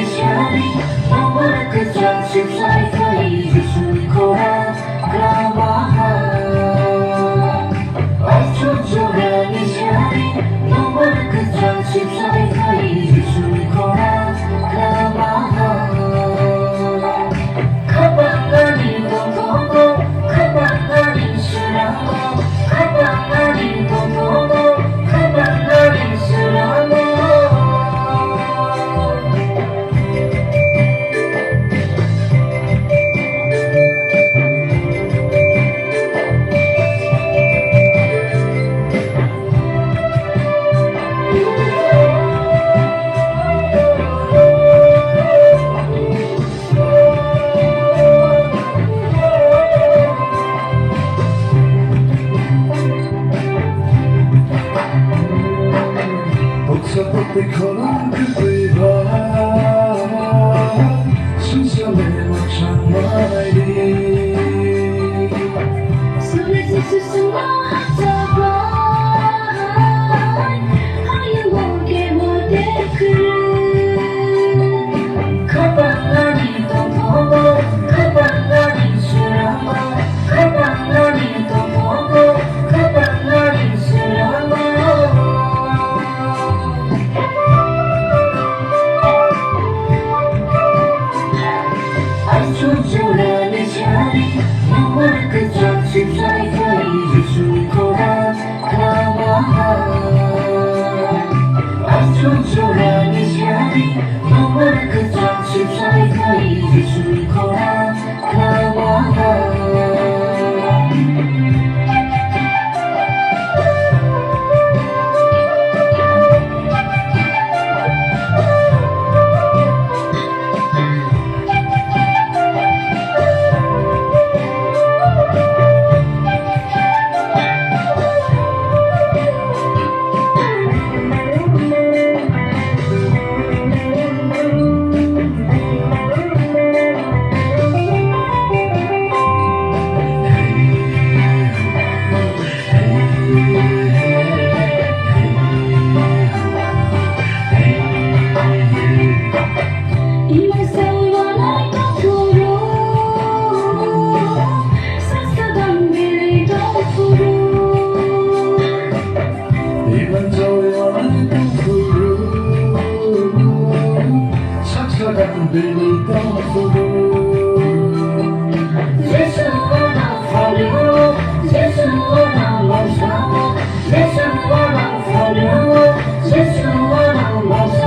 lasciare, non vuole che già ci sai felice sul cuore, aggiungere lasciare, non vuole che già ci sai felice sul cuore, 가방안이 보고 가방안이 쓰라고 가방안이 보고 가방안이 쓰라고 복잡복잡한 그의 밤 신선해 막창 말이 숨을 쉴 수 없어 하얀 목에 모델 그릇 가방안이 또 보고 가방안이 쓰라고 가방안이 또 보고 가방안이 쓰라고 aggiungere cieli, non vuole che già ci sai felice sul cuore, aggiungere cieli, non vuole che già ci sai felice sul cuore, Billy don't Gesù non fallo, Gesù non lo sa, Gesù non fallo, Gesù non lo sa.